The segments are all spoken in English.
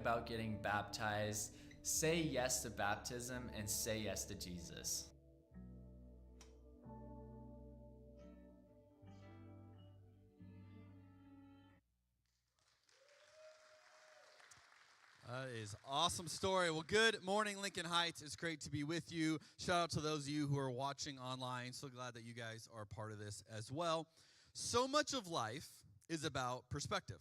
about getting baptized, say yes to baptism and say yes to Jesus. That is awesome story. Well, good morning, Lincoln Heights. It's great to be with you. Shout out to those of you who are watching online. So glad that you guys are part of this as well. So much of life is about perspective.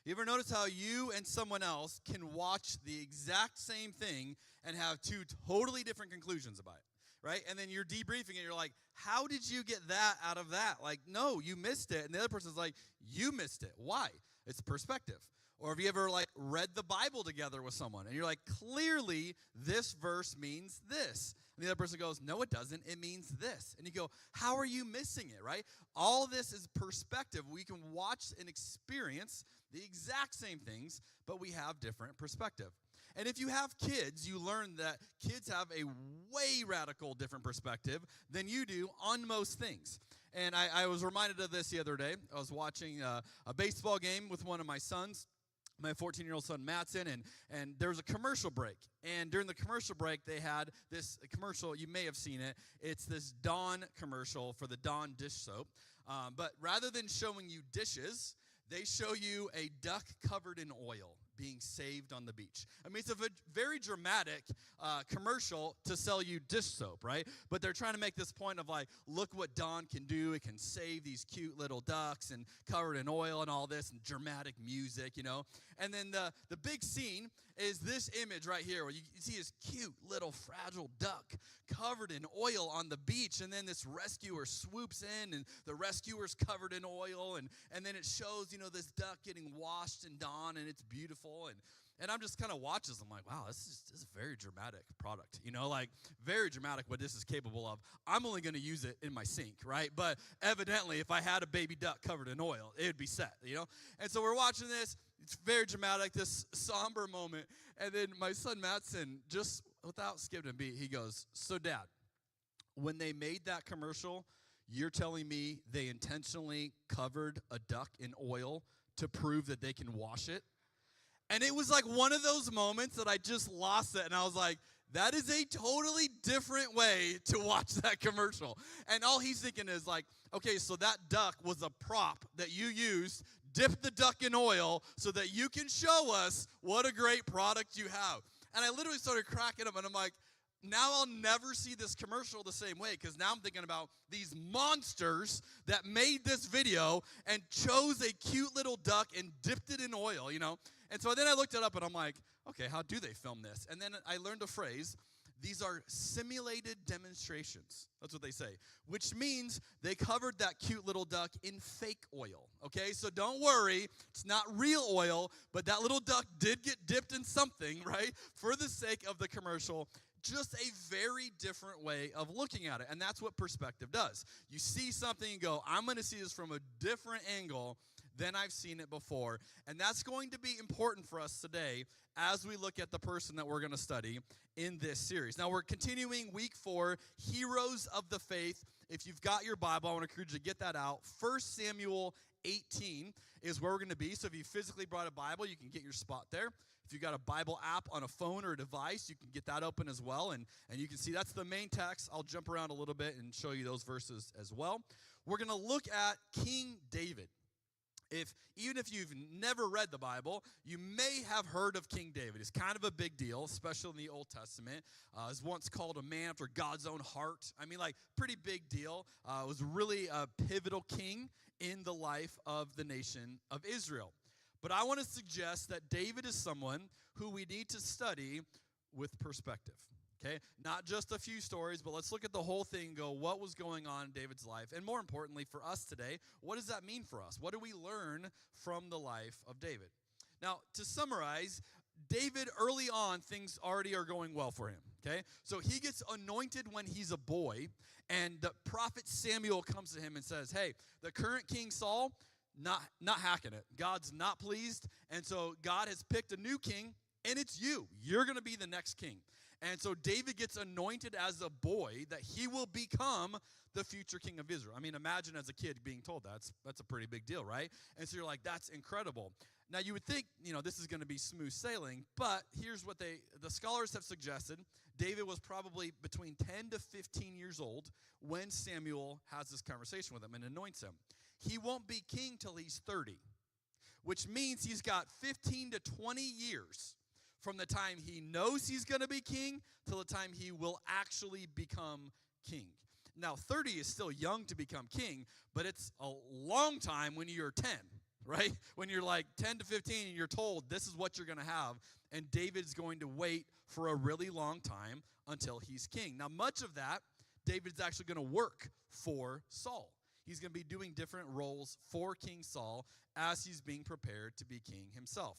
You ever notice how you and someone else can watch the exact same thing and have two totally different conclusions about it, right? And then you're debriefing and you're like, how did you get that out of that? Like, no, you missed it. And the other person's like, you missed it. Why? It's perspective. Or have you ever read the Bible together with someone and you're like, clearly this verse means this. And the other person goes, no, it doesn't. It means this. And you go, how are you missing it, right? All this is perspective. We can watch and experience the exact same things, but we have different perspective. And if you have kids, you learn that kids have a way radical different perspective than you do on most things. And I was reminded of this the other day. I was watching a baseball game with one of my sons, my 14-year-old son, Matson, and there was a commercial break. And during the commercial break, they had this commercial. You may have seen it. It's this Dawn commercial for the Dawn dish soap. But rather than showing you dishes, they show you a duck covered in oil being saved on the beach. I mean, it's a very dramatic commercial to sell you dish soap, right? But they're trying to make this point of look what Dawn can do. It can save these cute little ducks and covered in oil and all this and dramatic music, you know. And then the big scene is this image right here where you see this cute little fragile duck covered in oil on the beach. And then this rescuer swoops in and the rescuer's covered in oil. And then it shows, you know, this duck getting washed in Dawn and it's beautiful. And I'm just kind of watching this. I'm like, wow, this is a very dramatic product. You know, very dramatic what this is capable of. I'm only going to use it in my sink, right? But evidently, if I had a baby duck covered in oil, it would be set, you know? And so we're watching this. It's very dramatic, this somber moment. And then my son, Matson, just without skipping a beat, he goes, so, Dad, when they made that commercial, you're telling me they intentionally covered a duck in oil to prove that they can wash it? And it was like one of those moments that I just lost it. And I was like, that is a totally different way to watch that commercial. And all he's thinking is okay, so that duck was a prop that you used, dipped the duck in oil so that you can show us what a great product you have. And I literally started cracking up and I'm like, now I'll never see this commercial the same way because now I'm thinking about these monsters that made this video and chose a cute little duck and dipped it in oil, you know. And so then I looked it up and I'm like, okay, how do they film this? And then I learned a phrase. These are simulated demonstrations. That's what they say, which means they covered that cute little duck in fake oil, okay? So don't worry, it's not real oil, but that little duck did get dipped in something, right, for the sake of the commercial. Just a very different way of looking at it, and that's what perspective does. You see something and go, I'm going to see this from a different angle than I've seen it before, and that's going to be important for us today as we look at the person that we're going to study in this series. Now, we're continuing week 4, Heroes of the Faith. If you've got your Bible, I want to encourage you to get that out. 1 Samuel 18 is where we're going to be, so if you physically brought a Bible, you can get your spot there. If you've got a Bible app on a phone or a device, you can get that open as well, and you can see that's the main text. I'll jump around a little bit and show you those verses as well. We're going to look at King David. Even if you've never read the Bible, you may have heard of King David. He's kind of a big deal, especially in the Old Testament. He's once called a man after God's own heart. I mean, pretty big deal. Was really a pivotal king in the life of the nation of Israel. But I want to suggest that David is someone who we need to study with perspective. Okay, not just a few stories, but let's look at the whole thing and go, what was going on in David's life? And more importantly for us today, what does that mean for us? What do we learn from the life of David? Now, to summarize, David, early on, things already are going well for him, okay? So he gets anointed when he's a boy, and the prophet Samuel comes to him and says, hey, the current King Saul, not hacking it. God's not pleased, and so God has picked a new king, and it's you. You're going to be the next king. And so David gets anointed as a boy that he will become the future king of Israel. I mean, imagine as a kid being told that. That's a pretty big deal, right? And so you're like, that's incredible. Now, you would think, this is going to be smooth sailing, but here's what the scholars have suggested. David was probably between 10 to 15 years old when Samuel has this conversation with him and anoints him. He won't be king till he's 30, which means he's got 15 to 20 years from the time he knows he's going to be king till the time he will actually become king. Now, 30 is still young to become king, but it's a long time when you're 10. Right? When you're like 10 to 15 and you're told this is what you're going to have, and David's going to wait for a really long time until he's king. Now, much of that, David's actually going to work for Saul. He's going to be doing different roles for King Saul as he's being prepared to be king himself.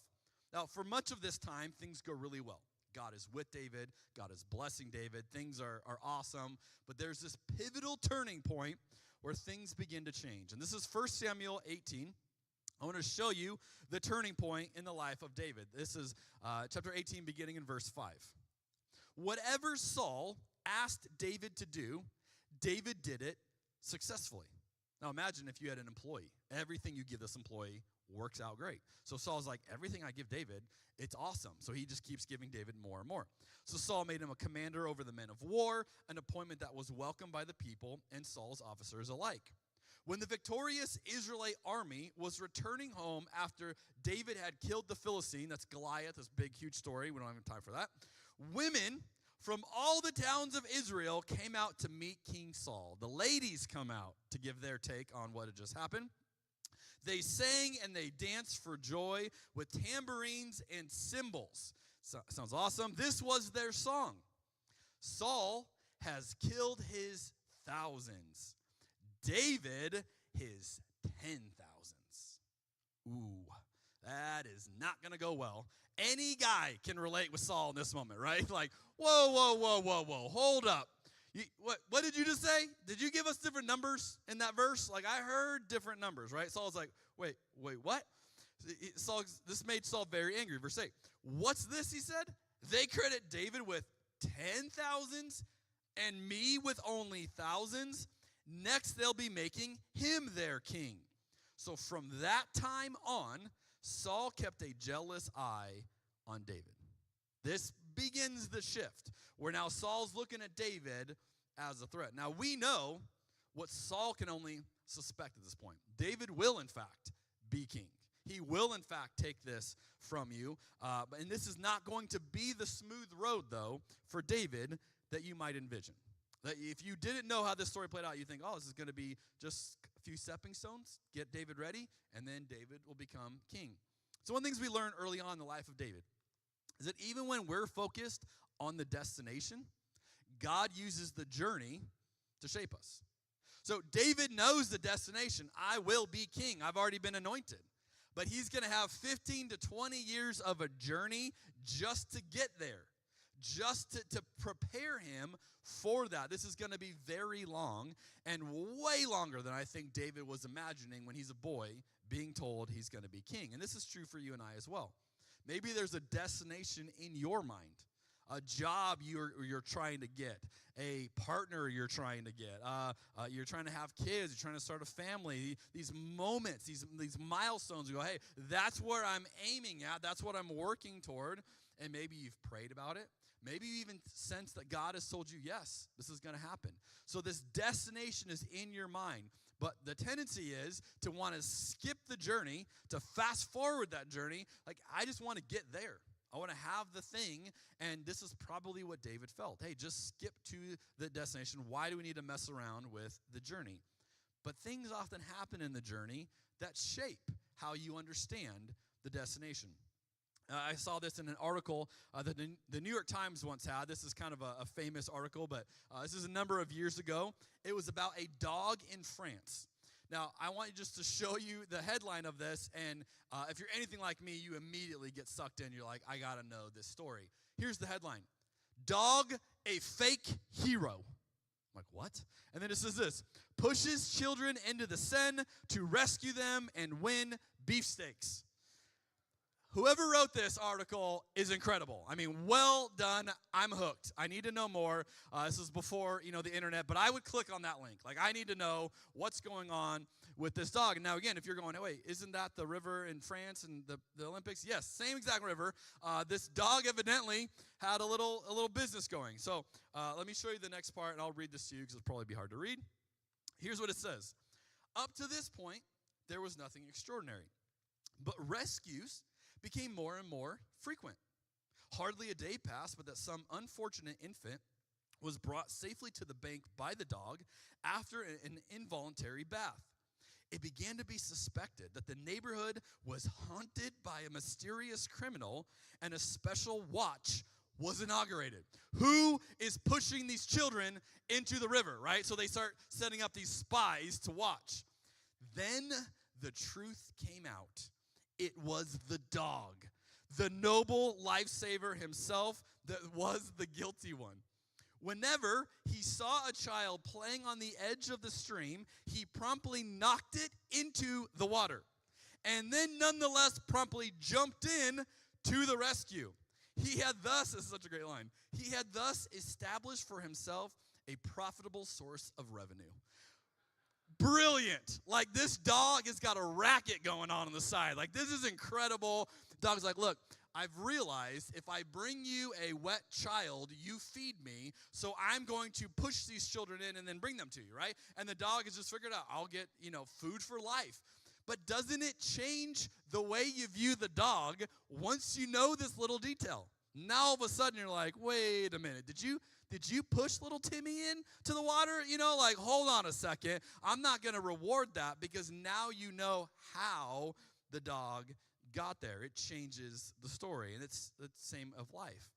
Now, for much of this time, things go really well. God is with David. God is blessing David. Things are awesome. But there's this pivotal turning point where things begin to change. And this is 1 Samuel 18. I want to show you the turning point in the life of David. This is chapter 18, beginning in verse 5. Whatever Saul asked David to do, David did it successfully. Now imagine if you had an employee. Everything you give this employee works out great. So Saul's like, everything I give David, it's awesome. So he just keeps giving David more and more. So Saul made him a commander over the men of war, an appointment that was welcomed by the people and Saul's officers alike. When the victorious Israelite army was returning home after David had killed the Philistine, that's Goliath, this big, huge story, we don't have time for that, women from all the towns of Israel came out to meet King Saul. The ladies come out to give their take on what had just happened. They sang and they danced for joy with tambourines and cymbals. Sounds awesome. This was their song. Saul has killed his thousands. David, his 10,000s. Ooh, that is not going to go well. Any guy can relate with Saul in this moment, right? Like, whoa, hold up. What did you just say? Did you give us different numbers in that verse? Like, I heard different numbers, right? Saul's like, wait, what? This made Saul very angry. Verse 8, what's this, he said? They credit David with 10,000s and me with only thousands. Next, they'll be making him their king. So from that time on, Saul kept a jealous eye on David. This begins the shift, where now Saul's looking at David as a threat. Now, we know what Saul can only suspect at this point. David will, in fact, be king. He will, in fact, take this from you. And this is not going to be the smooth road, though, for David that you might envision. That if you didn't know how this story played out, you think, this is going to be just a few stepping stones, get David ready, and then David will become king. So one of the things we learn early on in the life of David is that even when we're focused on the destination, God uses the journey to shape us. So David knows the destination. I will be king. I've already been anointed. But he's going to have 15 to 20 years of a journey just to get there. Just to prepare him for that. This is going to be very long and way longer than I think David was imagining when he's a boy being told he's going to be king. And this is true for you and I as well. Maybe there's a destination in your mind, a job you're trying to get, a partner you're trying to get, you're trying to have kids, you're trying to start a family. These moments, these milestones, you go, hey, that's where I'm aiming at, that's what I'm working toward, and maybe you've prayed about it. Maybe you even sense that God has told you, yes, this is going to happen. So this destination is in your mind. But the tendency is to want to skip the journey, to fast forward that journey. Like, I just want to get there. I want to have the thing. And this is probably what David felt. Hey, just skip to the destination. Why do we need to mess around with the journey? But things often happen in the journey that shape how you understand the destination. I saw this in an article that the New York Times once had. This is kind of a famous article, but this is a number of years ago. It was about a dog in France. Now, I want you just to show you the headline of this, and if you're anything like me, you immediately get sucked in. You're like, I got to know this story. Here's the headline. Dog, a fake hero. I'm like, what? And then it says this. Pushes children into the Seine to rescue them and win beefsteaks. Whoever wrote this article is incredible. I mean, well done. I'm hooked. I need to know more. This was before, the internet, but I would click on that link. Like, I need to know what's going on with this dog. And now, again, if you're going, oh, wait, isn't that the river in France and the Olympics? Yes, same exact river. This dog evidently had a little business going. So let me show you the next part, and I'll read this to you because it'll probably be hard to read. Here's what it says. Up to this point, there was nothing extraordinary, but rescues became more and more frequent. Hardly a day passed but that some unfortunate infant was brought safely to the bank by the dog after an involuntary bath. It began to be suspected that the neighborhood was haunted by a mysterious criminal, and a special watch was inaugurated. Who is pushing these children into the river, right? So they start setting up these spies to watch. Then the truth came out. It was the dog, the noble lifesaver himself, that was the guilty one. Whenever he saw a child playing on the edge of the stream, he promptly knocked it into the water, and then nonetheless promptly jumped in to the rescue. He had thus, this is such a great line, he had thus established for himself a profitable source of revenue. Brilliant. Like, this dog has got a racket going on the side. Like, this is incredible. Dog's like, look, I've realized if I bring you a wet child, you feed me, so I'm going to push these children in and then bring them to you, right? And the dog has just figured out, I'll get, food for life. But doesn't it change the way you view the dog once you know this little detail? Now all of a sudden you're like, wait a minute, did you push little Timmy in to the water? Hold on a second. I'm not going to reward that, because now you know how the dog got there. It changes the story, and it's the same of life.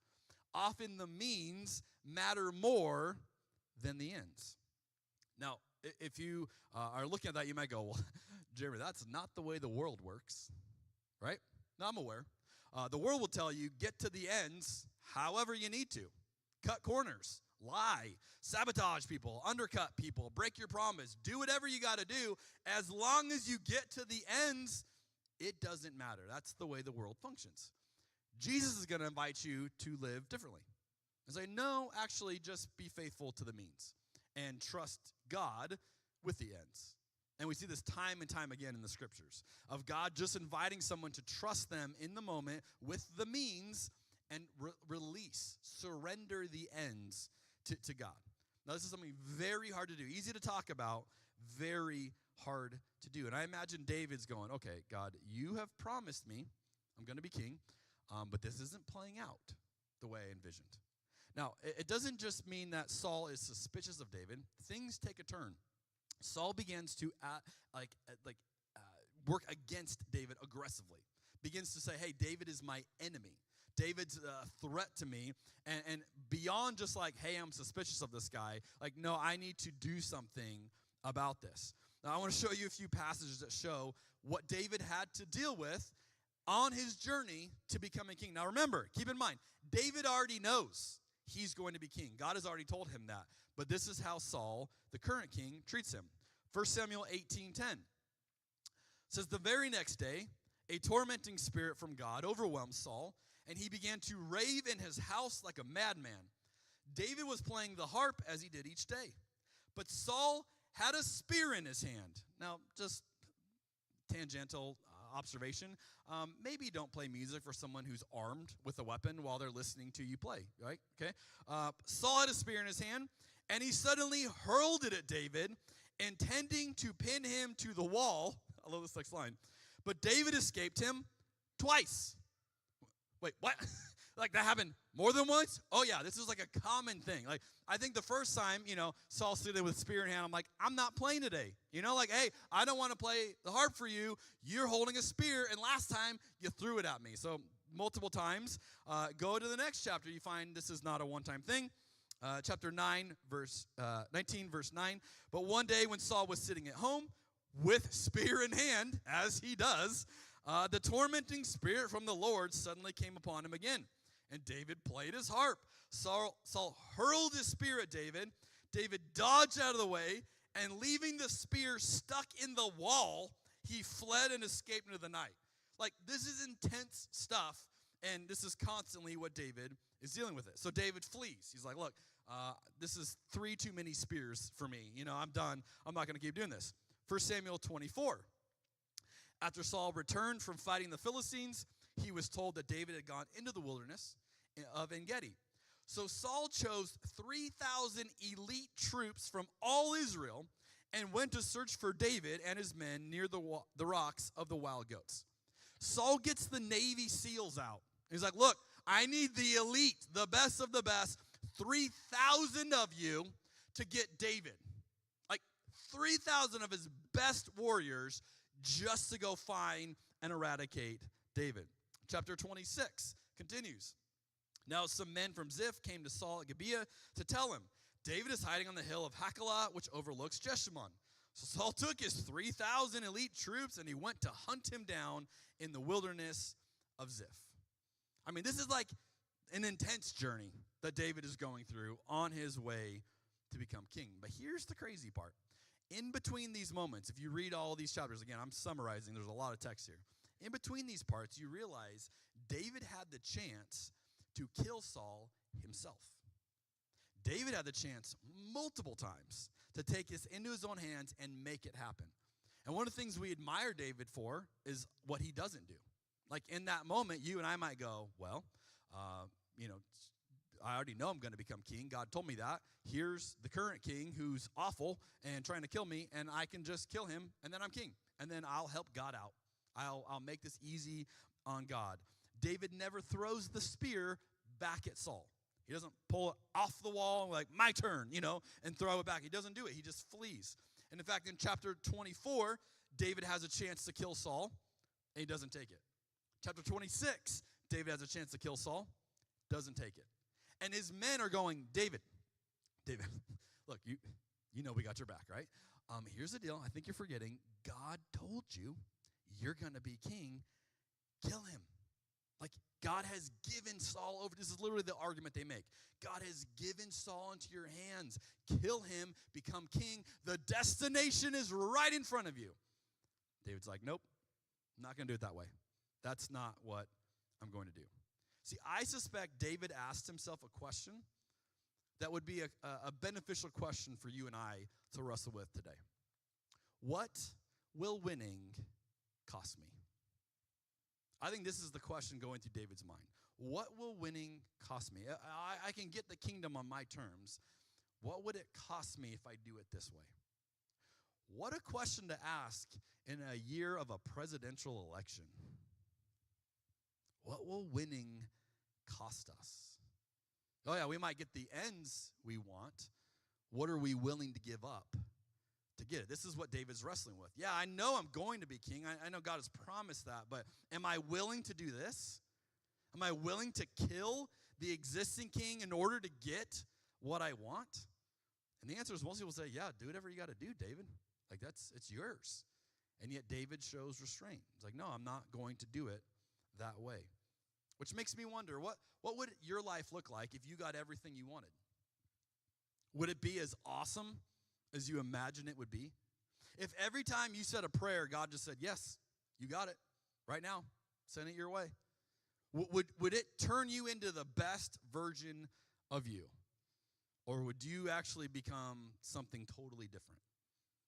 Often the means matter more than the ends. Now, if you are looking at that, you might go, well, Jeremy, that's not the way the world works, right? No, I'm aware. The world will tell you, get to the ends however you need to. Cut corners, lie, sabotage people, undercut people, break your promise, do whatever you got to do. As long as you get to the ends, it doesn't matter. That's the way the world functions. Jesus is going to invite you to live differently. And say, no, actually, just be faithful to the means and trust God with the ends. And we see this time and time again in the scriptures of God just inviting someone to trust them in the moment with the means and release, surrender the ends to God. Now, this is something very hard to do, easy to talk about, very hard to do. And I imagine David's going, okay, God, you have promised me I'm going to be king, but this isn't playing out the way I envisioned. Now, it doesn't just mean that Saul is suspicious of David. Things take a turn. Saul begins to work against David aggressively. Begins to say, hey, David is my enemy. David's a threat to me. And beyond just like, hey, I'm suspicious of this guy, like, no, I need to do something about this. Now, I want to show you a few passages that show what David had to deal with on his journey to becoming king. Now, remember, keep in mind, David already knows he's going to be king. God has already told him that. But this is how Saul, the current king, treats him. 1 Samuel 18:10 says, the very next day, a tormenting spirit from God overwhelmed Saul, and he began to rave in his house like a madman. David was playing the harp as he did each day. But Saul had a spear in his hand. Now, just tangential observation. Maybe don't play music for someone who's armed with a weapon while they're listening to you play, right? Okay. Saul had a spear in his hand, and he suddenly hurled it at David, intending to pin him to the wall. I love this next line. But David escaped him twice. Wait, what? Like, that happened more than once? Oh, yeah, this is like a common thing. Like, I think the first time, Saul stood there with spear in hand, I'm like, I'm not playing today. Hey, I don't want to play the harp for you. You're holding a spear, and last time you threw it at me. So multiple times. Go to the next chapter. You find this is not a one-time thing. Chapter 19, verse 9. But one day when Saul was sitting at home with spear in hand, as he does, the tormenting spirit from the Lord suddenly came upon him again. And David played his harp. Saul hurled his spear at David. David dodged out of the way, and leaving the spear stuck in the wall, he fled and escaped into the night. Like, this is intense stuff, and this is constantly what David is dealing with it. So David flees. He's like, look, this is 3 too many spears for me. I'm done. I'm not going to keep doing this. 1 Samuel 24. After Saul returned from fighting the Philistines, he was told that David had gone into the wilderness of En-Gedi. So Saul chose 3,000 elite troops from all Israel and went to search for David and his men near the rocks of the wild goats. Saul gets the Navy SEALs out. He's like, look, I need the elite, the best of the best, 3,000 of you to get David. Like 3,000 of his best warriors just to go find and eradicate David. Chapter 26 continues. Now some men from Ziph came to Saul at Gibeah to tell him, David is hiding on the hill of Hachilah, which overlooks Jeshimon. So Saul took his 3,000 elite troops and he went to hunt him down in the wilderness of Ziph. I mean, this is like an intense journey that David is going through on his way to become king. But here's the crazy part. In between these moments, if you read all these chapters, again, I'm summarizing, there's a lot of text here. In between these parts, you realize David had the chance to kill Saul himself. David had the chance multiple times to take this into his own hands and make it happen. And one of the things we admire David for is what he doesn't do. Like in that moment, you and I might go, well, I already know I'm going to become king. God told me that. Here's the current king who's awful and trying to kill me, and I can just kill him, and then I'm king. And then I'll help God out. I'll make this easy on God. David never throws the spear back at Saul. He doesn't pull it off the wall like, my turn, and throw it back. He doesn't do it. He just flees. And in fact, in chapter 24, David has a chance to kill Saul, and he doesn't take it. Chapter 26, David has a chance to kill Saul, doesn't take it. And his men are going, David, look, you know we got your back, right? Here's the deal. I think you're forgetting. God told you you're going to be king. Kill him. Like, God has given Saul over. This is literally the argument they make. God has given Saul into your hands. Kill him, become king. The destination is right in front of you. David's like, nope, I'm not going to do it that way. That's not what I'm going to do. See, I suspect David asked himself a question that would be a beneficial question for you and I to wrestle with today. What will winning cost me? I think this is the question going through David's mind. What will winning cost me? I can get the kingdom on my terms. What would it cost me if I do it this way? What a question to ask in a year of a presidential election. What will winning cost us? Oh yeah, we might get the ends we want. What are we willing to give up to get it? This is what David's wrestling with. Yeah, I know I'm going to be king. I know God has promised that, but am I willing to do this? Am I willing to kill the existing king in order to get what I want? And the answer is most people say, yeah, do whatever you got to do, David. Like it's yours. And yet David shows restraint. He's like, no, I'm not going to do it that way. Which makes me wonder, what would your life look like if you got everything you wanted? Would it be as awesome as you imagine it would be? If every time you said a prayer, God just said, yes, you got it right now, send it your way. Would it turn you into the best version of you? Or would you actually become something totally different?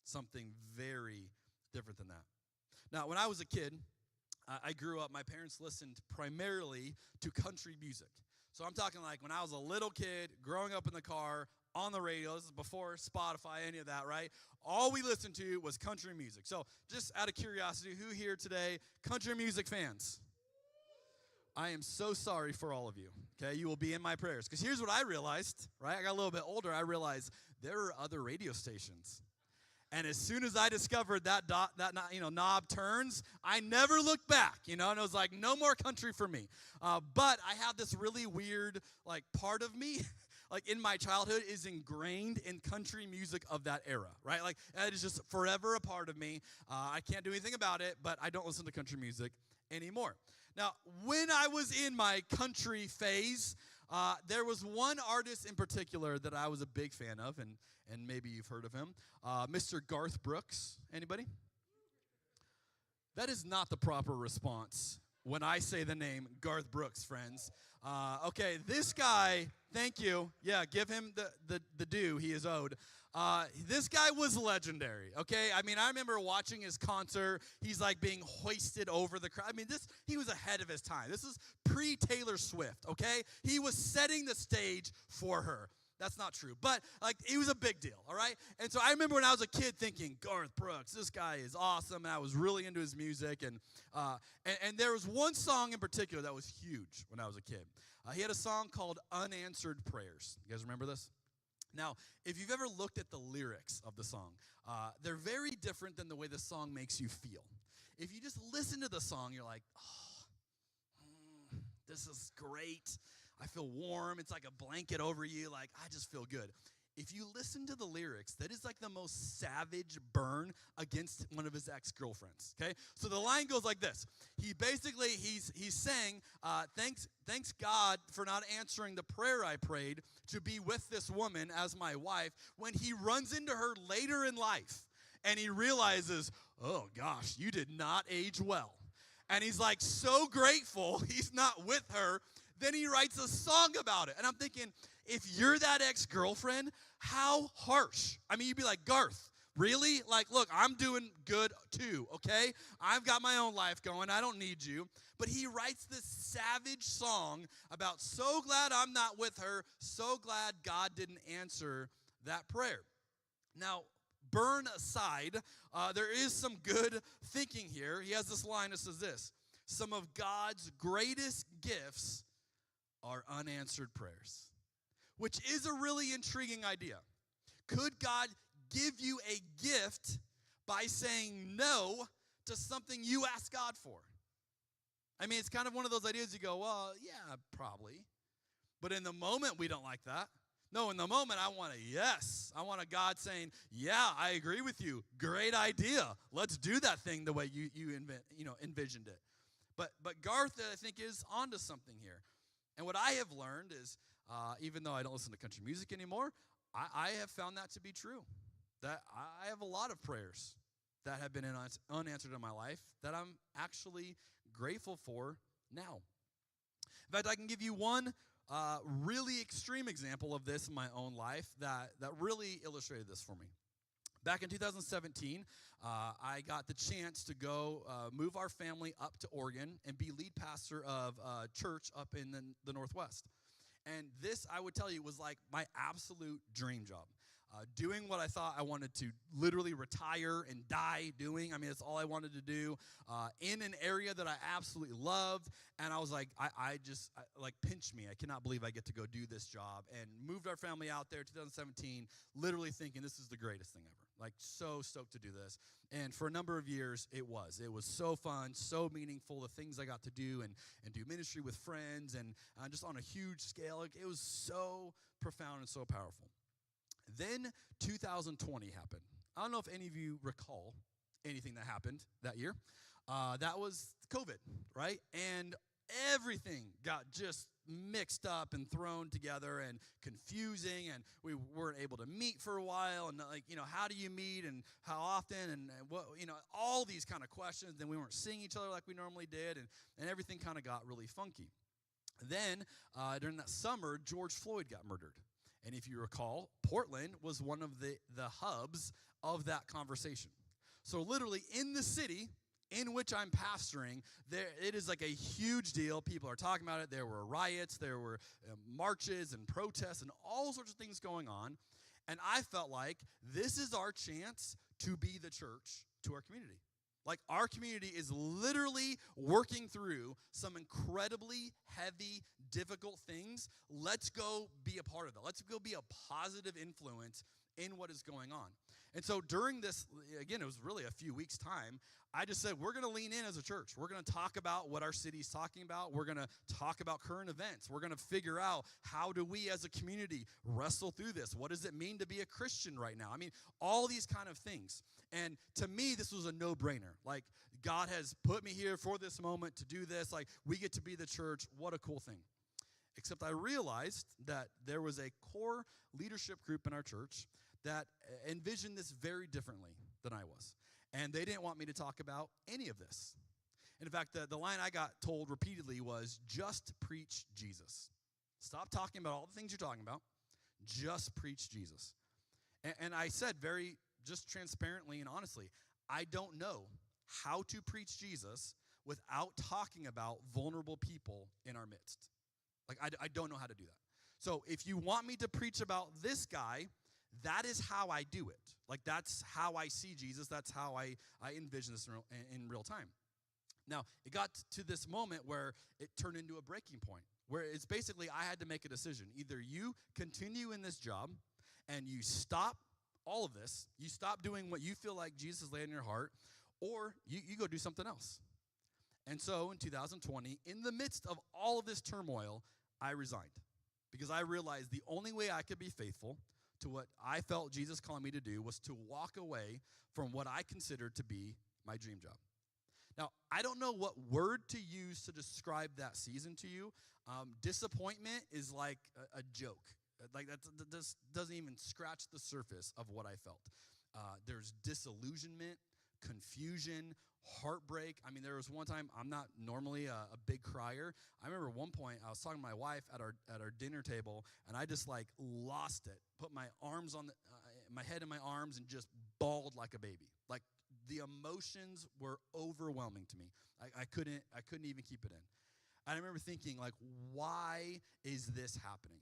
Something very different than that. Now, when I was a kid, I grew up, my parents listened primarily to country music. So I'm talking like when I was a little kid, growing up in the car, on the radio. This is before Spotify, any of that, right? All we listened to was country music. So just out of curiosity, who here today, country music fans? I am so sorry for all of you, okay? You will be in my prayers. Because here's what I realized, right? I got a little bit older. I realized there are other radio stations. And as soon as I discovered that knob turns, I never looked back, and it was like, no more country for me. But I have this really weird, part of me, in my childhood is ingrained in country music of that era, right? It is just forever a part of me. I can't do anything about it, but I don't listen to country music anymore. Now, when I was in my country phase, there was one artist in particular that I was a big fan of, and maybe you've heard of him, Mr. Garth Brooks. Anybody? That is not the proper response when I say the name Garth Brooks, friends. Okay, this guy, thank you. Yeah, give him the due he is owed. This guy was legendary, okay? I mean, I remember watching his concert. He's like being hoisted over the crowd. I mean, he was ahead of his time. This is pre-Taylor Swift, okay? He was setting the stage for her. That's not true, but like it was a big deal, all right? And so I remember when I was a kid thinking, Garth Brooks, this guy is awesome, and I was really into his music. And there was one song in particular that was huge when I was a kid. He had a song called Unanswered Prayers. You guys remember this? Now, if you've ever looked at the lyrics of the song, they're very different than the way the song makes you feel. If you just listen to the song, you're like, oh, this is great. I feel warm. It's like a blanket over you. Like, I just feel good. If you listen to the lyrics, that is like the most savage burn against one of his ex-girlfriends, okay? So the line goes like this. He's saying, thanks God for not answering the prayer I prayed to be with this woman as my wife, when he runs into her later in life and he realizes, oh gosh, you did not age well. And he's like so grateful he's not with her. Then he writes a song about it. And I'm thinking, if you're that ex-girlfriend, how harsh. I mean, you'd be like, Garth, really? Like, look, I'm doing good too, okay? I've got my own life going. I don't need you. But he writes this savage song about so glad I'm not with her, so glad God didn't answer that prayer. Now, burn aside, there is some good thinking here. He has this line that says this: some of God's greatest gifts are unanswered prayers, which is a really intriguing idea. Could God give you a gift by saying no to something you ask God for? I mean, it's kind of one of those ideas you go, well, yeah, probably. But in the moment, we don't like that. No, in the moment, I want a yes. I want a God saying, yeah, I agree with you. Great idea. Let's do that thing the way you envisioned it. But Garth, I think, is onto something here. And what I have learned is, even though I don't listen to country music anymore, I have found that to be true. That I have a lot of prayers that have been unanswered in my life that I'm actually grateful for now. In fact, I can give you one really extreme example of this in my own life that really illustrated this for me. Back in 2017, I got the chance to go move our family up to Oregon and be lead pastor of a church up in the Northwest. And this, I would tell you, was like my absolute dream job. Doing what I thought I wanted to literally retire and die doing. I mean, it's all I wanted to do in an area that I absolutely loved. And I was like, I pinch me. I cannot believe I get to go do this job. And moved our family out there 2017, literally thinking this is the greatest thing ever. Like, so stoked to do this. And for a number of years, it was. It was so fun, so meaningful, the things I got to do and do ministry with friends and just on a huge scale. Like, it was so profound and so powerful. Then 2020 happened. I don't know if any of you recall anything that happened that year. That was COVID, right? And everything got just mixed up and thrown together and confusing, and we weren't able to meet for a while, and how do you meet and how often and what, all these kind of questions. Then we weren't seeing each other like we normally did, and everything kind of got really funky. Then during that summer, George Floyd got murdered. And if you recall, Portland was one of the hubs of that conversation. So literally in the city in which I'm pastoring, it is like a huge deal. People are talking about it. There were riots, there were marches and protests and all sorts of things going on. And I felt like this is our chance to be the church to our community. Like, our community is literally working through some incredibly heavy, difficult things. Let's go be a part of that. Let's go be a positive influence in what is going on. And so during this, again, it was really a few weeks' time, I just said, we're going to lean in as a church. We're going to talk about what our city's talking about. We're going to talk about current events. We're going to figure out, how do we as a community wrestle through this? What does it mean to be a Christian right now? I mean, all these kind of things. And to me, this was a no-brainer. Like, God has put me here for this moment to do this. Like, we get to be the church. What a cool thing. Except I realized that there was a core leadership group in our church that envisioned this very differently than I was. And they didn't want me to talk about any of this. And in fact, the line I got told repeatedly was, just preach Jesus. Stop talking about all the things you're talking about. Just preach Jesus. And I said very just transparently and honestly, I don't know how to preach Jesus without talking about vulnerable people in our midst. Like, I don't know how to do that. So if you want me to preach about this guy, that is how I do it. Like, that's how I see Jesus. That's how I envision this in real time. Now, it got to this moment where it turned into a breaking point, where it's basically I had to make a decision. Either you continue in this job and you stop all of this, you stop doing what you feel like Jesus laid in your heart, or you go do something else. And so in 2020, in the midst of all of this turmoil, I resigned because I realized the only way I could be faithful to what I felt Jesus calling me to do was to walk away from what I considered to be my dream job. Now, I don't know what word to use to describe that season to you. Disappointment is like a joke. Like that doesn't even scratch the surface of what I felt. There's disillusionment, confusion, heartbreak. I mean, there was one time, I'm not normally a big crier. I remember one point I was talking to my wife at our dinner table, and I just like lost it. Put my arms on my head in my arms and just bawled like a baby. Like, the emotions were overwhelming to me. I couldn't even keep it in. I remember thinking, like, why is this happening?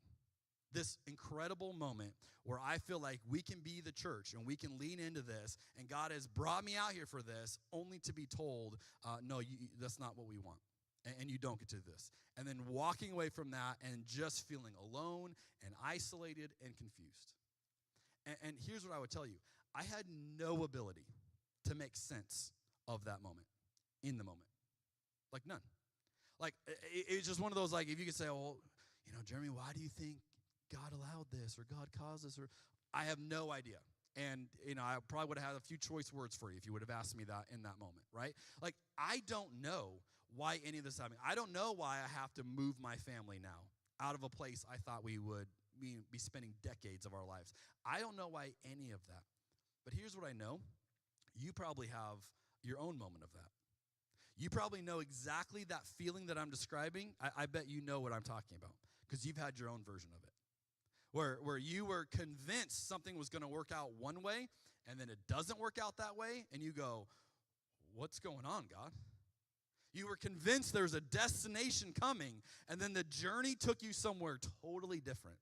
This incredible moment where I feel like we can be the church and we can lean into this, and God has brought me out here for this, only to be told, no, that's not what we want, and you don't get to this. And then walking away from that and just feeling alone and isolated and confused. And here's what I would tell you. I had no ability to make sense of that moment, in the moment. Like, none. Like, it's just one of those, like, if you could say, well, Jeremy, why do you think God allowed this or God caused this? Or I have no idea. And, I probably would have had a few choice words for you if you would have asked me that in that moment, right? Like, I don't know why any of this is happening. I don't know why I have to move my family now out of a place I thought we would be spending decades of our lives. I don't know why any of that. But here's what I know. You probably have your own moment of that. You probably know exactly that feeling that I'm describing. I bet you know what I'm talking about because you've had your own version of it. Where you were convinced something was going to work out one way, and then it doesn't work out that way, and you go, what's going on, God? You were convinced there's a destination coming, and then the journey took you somewhere totally different,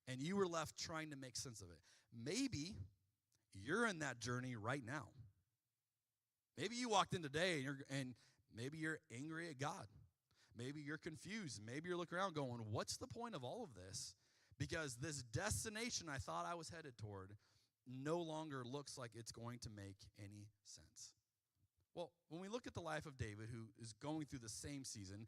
and you were left trying to make sense of it. Maybe you're in that journey right now. Maybe you walked in today and maybe you're angry at God. Maybe you're confused. Maybe you're looking around going, what's the point of all of this? Because this destination I thought I was headed toward no longer looks like it's going to make any sense. Well, when we look at the life of David, who is going through the same season,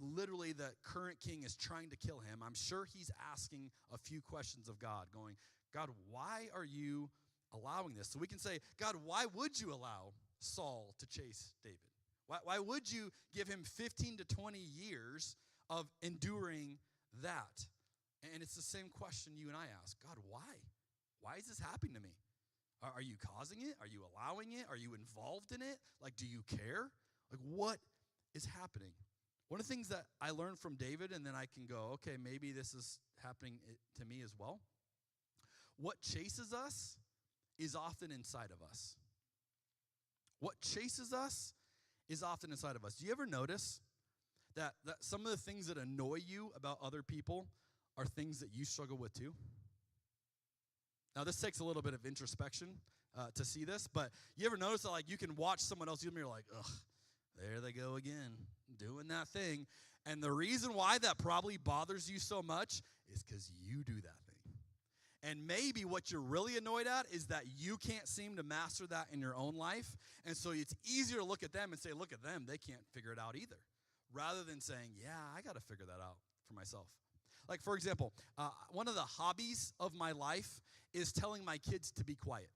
literally the current king is trying to kill him. I'm sure he's asking a few questions of God, going, God, why are you allowing this? So we can say, God, why would you allow Saul to chase David? Why would you give him 15 to 20 years of enduring that? And it's the same question you and I ask. God, why? Why is this happening to me? Are you causing it? Are you allowing it? Are you involved in it? Like, do you care? Like, what is happening? One of the things that I learned from David, and then I can go, okay, maybe this is happening to me as well. What chases us is often inside of us. What chases us is often inside of us. Do you ever notice that some of the things that annoy you about other people are things that you struggle with too? Now, this takes a little bit of introspection to see this, but you ever notice that, like, you can watch someone else, you're like, ugh, there they go again, doing that thing. And the reason why that probably bothers you so much is because you do that thing. And maybe what you're really annoyed at is that you can't seem to master that in your own life. And so it's easier to look at them and say, look at them, they can't figure it out either. Rather than saying, yeah, I got to figure that out for myself. Like, for example, one of the hobbies of my life is telling my kids to be quiet.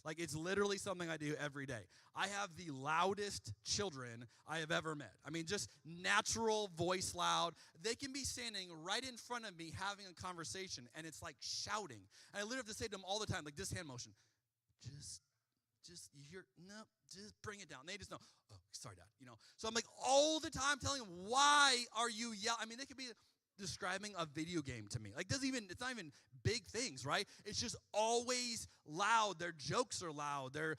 Like, it's literally something I do every day. I have the loudest children I have ever met. I mean, just natural voice loud. They can be standing right in front of me having a conversation, and it's like shouting. And I literally have to say to them all the time, like this hand motion, just you hear, no, just bring it down. They just know, oh, sorry, Dad, So I'm like all the time telling them, why are you yelling? I mean, they could be describing a video game to me. Like, it's not even big things, right? It's just always loud. Their jokes are loud. Their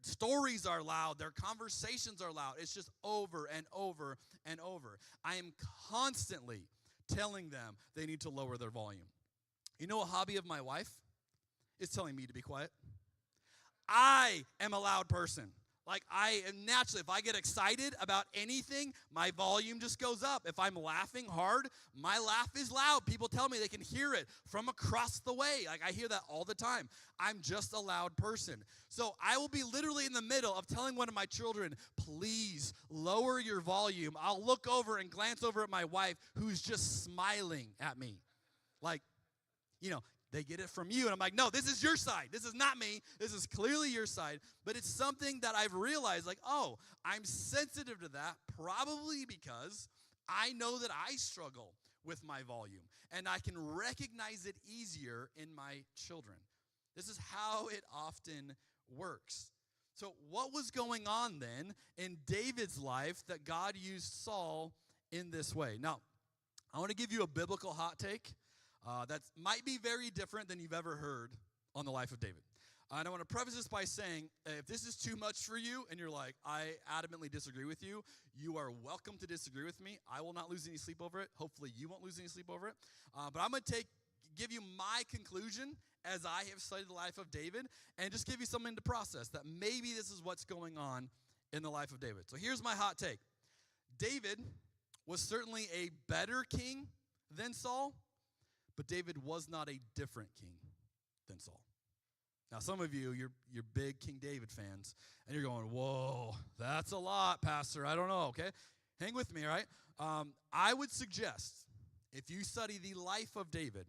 stories are loud. Their conversations are loud. It's just over and over and over. I am constantly telling them they need to lower their volume. You know a hobby of my wife? It's telling me to be quiet. I am a loud person. Like, I am naturally, if I get excited about anything, my volume just goes up. If I'm laughing hard, my laugh is loud. People tell me they can hear it from across the way. Like, I hear that all the time. I'm just a loud person. So I will be literally in the middle of telling one of my children, please lower your volume. I'll look over and glance over at my wife, who's just smiling at me. Like, they get it from you. And I'm like, no, this is your side. This is not me. This is clearly your side. But it's something that I've realized, like, oh, I'm sensitive to that probably because I know that I struggle with my volume. And I can recognize it easier in my children. This is how it often works. So what was going on then in David's life that God used Saul in this way? Now, I want to give you a biblical hot take. That might be very different than you've ever heard on the life of David. And I want to preface this by saying, if this is too much for you and you're like, I adamantly disagree with you, you are welcome to disagree with me. I will not lose any sleep over it. Hopefully you won't lose any sleep over it. But I'm going to give you my conclusion as I have studied the life of David and just give you something to process, that maybe this is what's going on in the life of David. So here's my hot take. David was certainly a better king than Saul, but David was not a different king than Saul. Now, some of you're big King David fans, and you're going, whoa, that's a lot, Pastor. I don't know, okay? Hang with me, all right? I would suggest, if you study the life of David,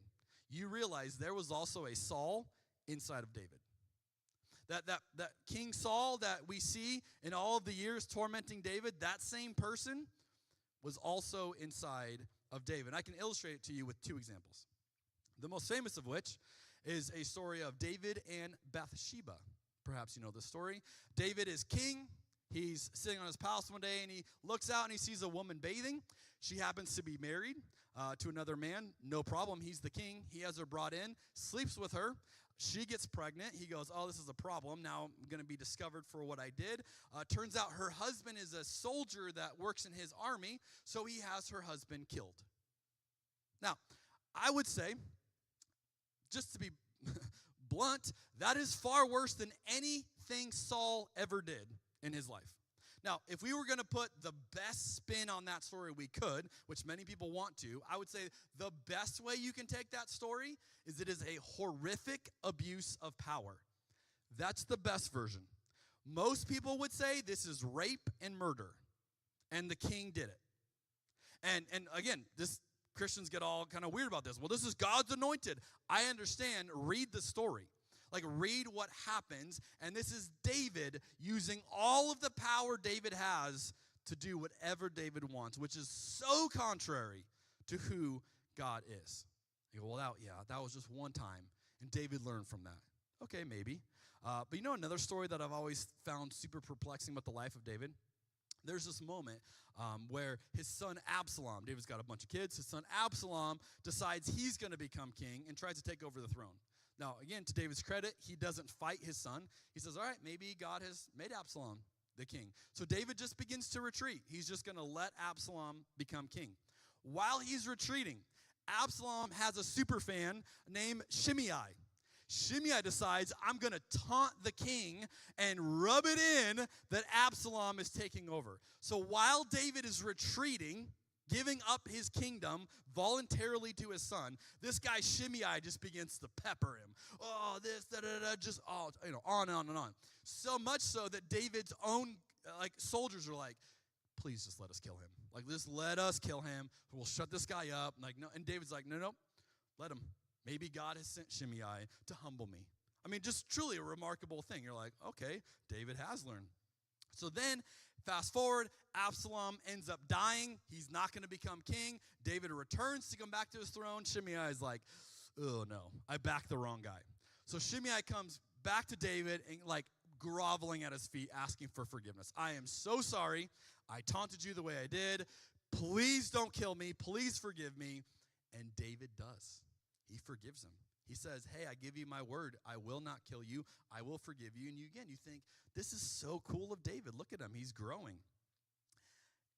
you realize there was also a Saul inside of David. That King Saul that we see in all of the years tormenting David, that same person was also inside of David. I can illustrate it to you with two examples. The most famous of which is a story of David and Bathsheba. Perhaps you know the story. David is king. He's sitting on his palace one day, and he looks out and he sees a woman bathing. She happens to be married to another man. No problem. He's the king. He has her brought in, sleeps with her. She gets pregnant. He goes, oh, this is a problem. Now I'm going to be discovered for what I did. Turns out her husband is a soldier that works in his army, so he has her husband killed. Now, I would say, just to be blunt, that is far worse than anything Saul ever did in his life. Now, if we were going to put the best spin on that story we could, which many people want to, I would say the best way you can take that story is it is a horrific abuse of power. That's the best version. Most people would say this is rape and murder, and the king did it. And again, Christians get all kind of weird about this. Well, this is God's anointed. I understand. Read the story. Like, read what happens. And this is David using all of the power David has to do whatever David wants, which is so contrary to who God is. You go, well, that was just one time, and David learned from that. Okay, maybe. But you know another story that I've always found super perplexing about the life of David? There's this moment where his son Absalom, David's got a bunch of kids, his son Absalom decides he's going to become king and tries to take over the throne. Now, again, to David's credit, he doesn't fight his son. He says, all right, maybe God has made Absalom the king. So David just begins to retreat. He's just going to let Absalom become king. While he's retreating, Absalom has a super fan named Shimei. Shimei decides, I'm going to taunt the king and rub it in that Absalom is taking over. So while David is retreating, giving up his kingdom voluntarily to his son, this guy Shimei just begins to pepper him. Oh, this, just on and on and on. So much so that David's own soldiers are like, please just let us kill him. Like, just let us kill him. We'll shut this guy up. Like, no. And David's like, no, let him. Maybe God has sent Shimei to humble me. I mean, just truly a remarkable thing. You're like, okay, David has learned. So then, fast forward, Absalom ends up dying. He's not going to become king. David returns to come back to his throne. Shimei is like, oh, no, I backed the wrong guy. So Shimei comes back to David and, groveling at his feet, asking for forgiveness. I am so sorry. I taunted you the way I did. Please don't kill me. Please forgive me. And David does. He forgives him. He says, hey, I give you my word. I will not kill you. I will forgive you. And you think, this is so cool of David. Look at him. He's growing.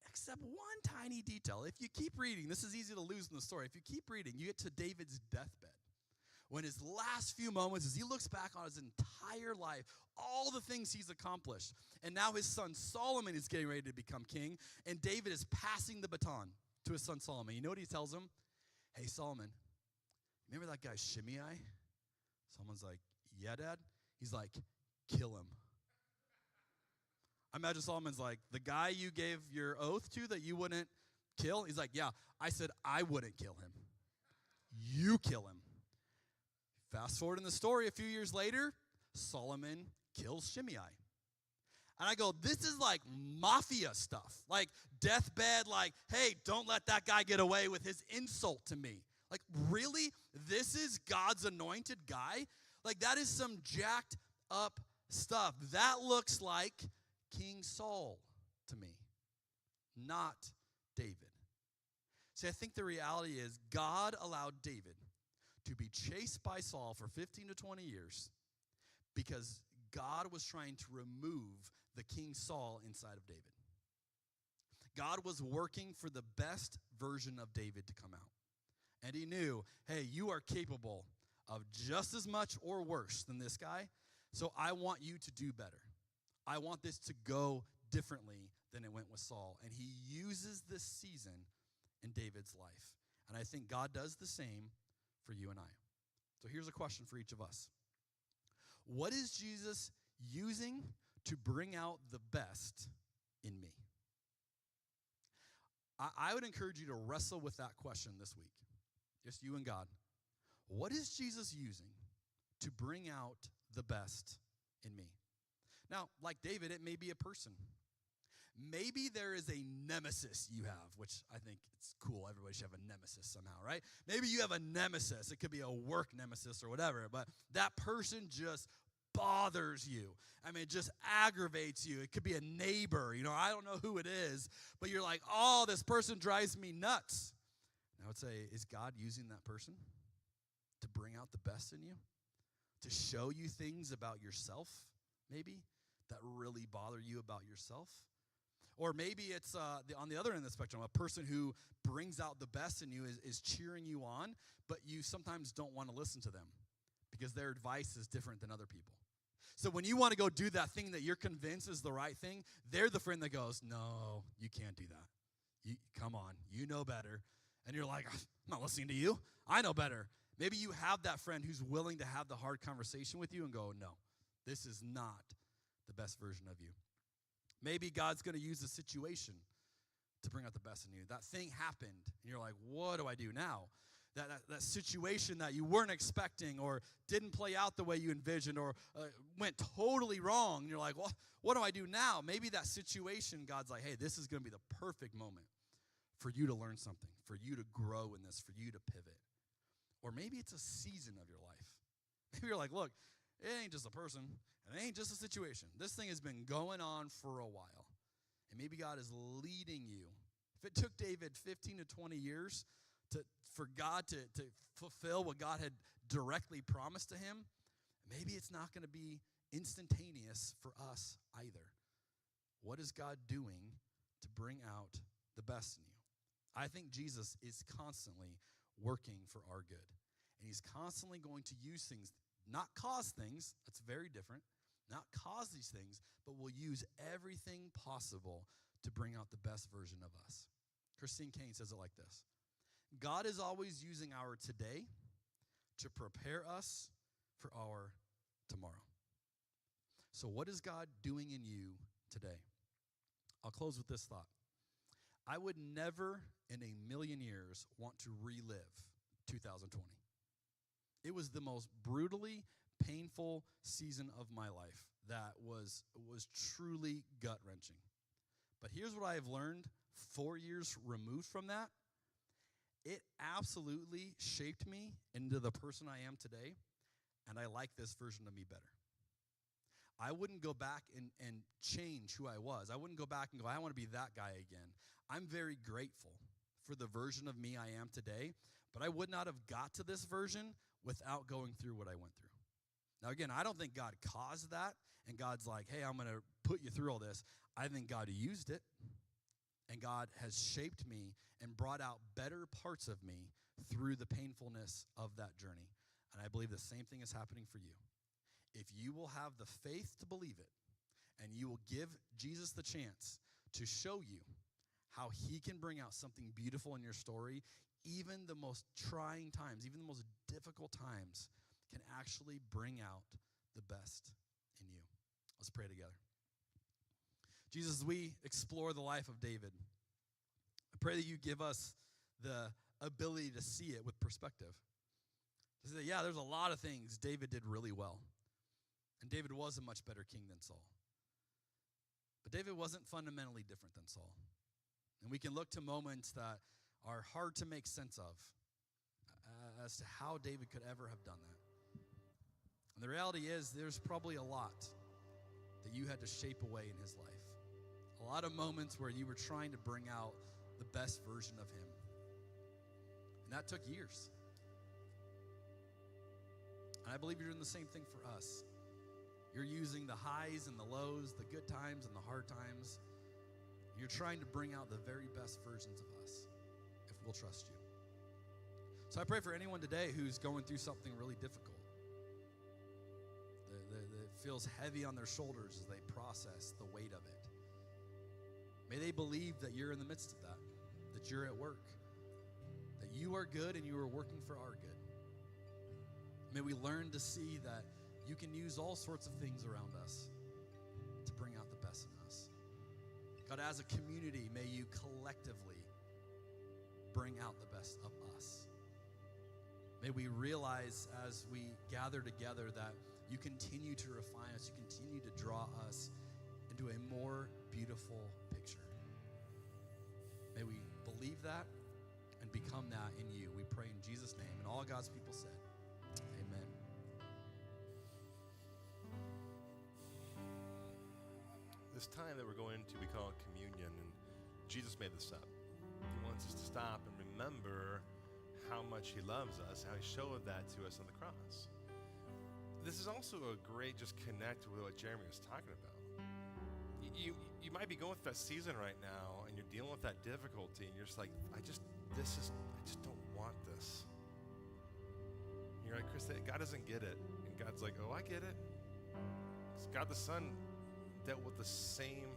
Except one tiny detail. If you keep reading, this is easy to lose in the story. If you keep reading, you get to David's deathbed. When his last few moments, as he looks back on his entire life, all the things he's accomplished, and now his son Solomon is getting ready to become king, and David is passing the baton to his son Solomon. You know what he tells him? Hey, Solomon, remember that guy Shimei? Solomon's like, yeah, Dad. He's like, kill him. I imagine Solomon's like, the guy you gave your oath to that you wouldn't kill? He's like, yeah, I said I wouldn't kill him. You kill him. Fast forward in the story, a few years later, Solomon kills Shimei. And I go, this is like mafia stuff. Like deathbed, like, hey, don't let that guy get away with his insult to me. Like, really? This is God's anointed guy? Like, that is some jacked up stuff. That looks like King Saul to me, not David. See, I think the reality is God allowed David to be chased by Saul for 15 to 20 years because God was trying to remove the King Saul inside of David. God was working for the best version of David to come out. And he knew, hey, you are capable of just as much or worse than this guy, so I want you to do better. I want this to go differently than it went with Saul. And he uses this season in David's life. And I think God does the same for you and I. So here's a question for each of us. What is Jesus using to bring out the best in me? I would encourage you to wrestle with that question this week. Just you and God. What is Jesus using to bring out the best in me? Now, like David, it may be a person. Maybe there is a nemesis you have, which I think it's cool. Everybody should have a nemesis somehow, right? Maybe you have a nemesis. It could be a work nemesis or whatever, but that person just bothers you. I mean, it just aggravates you. It could be a neighbor. I don't know who it is, but you're like, oh, this person drives me nuts. And I would say, is God using that person to bring out the best in you? To show you things about yourself, maybe, that really bother you about yourself? Or maybe it's on the other end of the spectrum, a person who brings out the best in you is cheering you on, but you sometimes don't want to listen to them because their advice is different than other people. So when you want to go do that thing that you're convinced is the right thing, they're the friend that goes, no, you can't do that. Come on, you know better. And you're like, I'm not listening to you. I know better. Maybe you have that friend who's willing to have the hard conversation with you and go, no, this is not the best version of you. Maybe God's going to use a situation to bring out the best in you. That thing happened, and you're like, what do I do now? That situation that you weren't expecting or didn't play out the way you envisioned or went totally wrong. And you're like, well, what do I do now? Maybe that situation, God's like, hey, this is going to be the perfect moment for you to learn something, for you to grow in this, for you to pivot. Or maybe it's a season of your life. Maybe you're like, look, it ain't just a person, and it ain't just a situation. This thing has been going on for a while. And maybe God is leading you. If it took David 15 to 20 years for God to fulfill what God had directly promised to him, maybe it's not going to be instantaneous for us either. What is God doing to bring out the best in you? I think Jesus is constantly working for our good. And he's constantly going to use things, not cause things, that's very different, not cause these things, but will use everything possible to bring out the best version of us. Christine Kane says it like this: God is always using our today to prepare us for our tomorrow. So what is God doing in you today? I'll close with this thought. I would never in a million years want to relive 2020. It was the most brutally painful season of my life that was truly gut-wrenching. But here's what I have learned 4 years removed from that. It absolutely shaped me into the person I am today, and I like this version of me better. I wouldn't go back and change who I was. I wouldn't go back and go, I want to be that guy again. I'm very grateful for the version of me I am today, but I would not have got to this version without going through what I went through. Now, again, I don't think God caused that, and God's like, hey, I'm going to put you through all this. I think God used it, and God has shaped me and brought out better parts of me through the painfulness of that journey. And I believe the same thing is happening for you. If you will have the faith to believe it, and you will give Jesus the chance to show you how he can bring out something beautiful in your story, even the most trying times, even the most difficult times can actually bring out the best in you. Let's pray together. Jesus, as we explore the life of David, I pray that you give us the ability to see it with perspective. To say, yeah, there's a lot of things David did really well. And David was a much better king than Saul. But David wasn't fundamentally different than Saul. And we can look to moments that are hard to make sense of as to how David could ever have done that. And the reality is there's probably a lot that you had to shape away in his life. A lot of moments where you were trying to bring out the best version of him. And that took years. And I believe you're doing the same thing for us. You're using the highs and the lows, the good times and the hard times. You're trying to bring out the very best versions of us if we'll trust you. So I pray for anyone today who's going through something really difficult, that feels heavy on their shoulders as they process the weight of it. May they believe that you're in the midst of that you're at work, that you are good and you are working for our good. May we learn to see that you can use all sorts of things around us to bring out the best in us. God, as a community, may you collectively bring out the best of us. May we realize as we gather together that you continue to refine us, you continue to draw us into a more beautiful picture. May we believe that and become that in you. We pray in Jesus' name. And all God's people said, amen. This time that we're going to, we call it communion, and Jesus made this up. He wants us to stop and remember how much he loves us, how he showed that to us on the cross. This is also a great just connect with what Jeremy was talking about. You might be going through that season right now, and you're dealing with that difficulty, and you're just like, I just don't want this. And you're like, Chris, God doesn't get it. And God's like, oh, I get it. 'Cause God the Son dealt with the same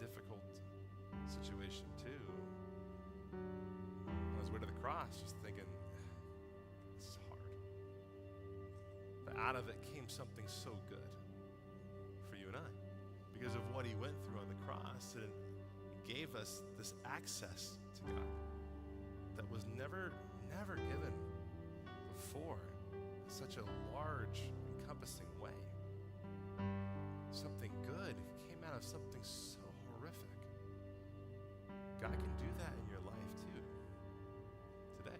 difficult situation too. On his way to the cross, just thinking, this is hard. But out of it came something so good for you and I. Because of what he went through on the cross, and he gave us this access to God that was never given before in such a large, encompassing way. Something good came out of something so horrific. God can do that in your life too, today.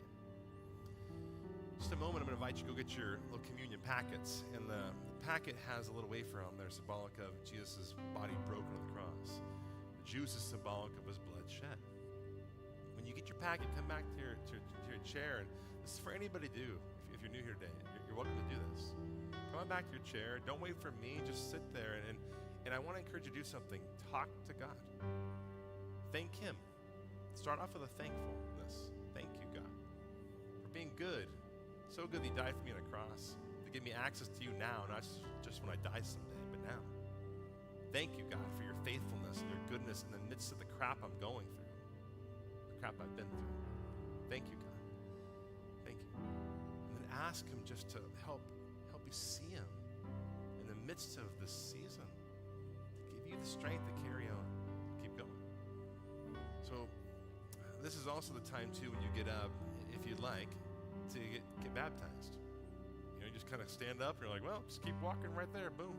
Just a moment, I'm going to invite you to go get your little communion packets. And the packet has a little wafer on there symbolic of Jesus' body broken on the cross. The juice is symbolic of his blood shed. When you get your packet, come back to your chair. And this is for anybody to do. If you're new here today, you're welcome to do this. Come on back to your chair. Don't wait for me. Just sit there. And I want to encourage you to do something. Talk to God. Thank him. Start off with a thankfulness. Thank you, God, for being good. So good that you died for me on a cross to give me access to you now, not just when I die someday, but now. Thank you, God, for your faithfulness and your goodness in the midst of the crap I'm going through, the crap I've been through. Thank you, God. Thank you. And then ask him just to help you see him in the midst of this season, to give you the strength to carry on, to keep going. So this is also the time too when you get up, if you'd like, to get baptized. You just kind of stand up and you're like, well, just keep walking right there. Boom.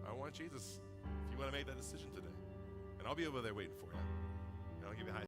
I want Jesus. If you want to make that decision today. And I'll be over there waiting for you. And I'll give you a high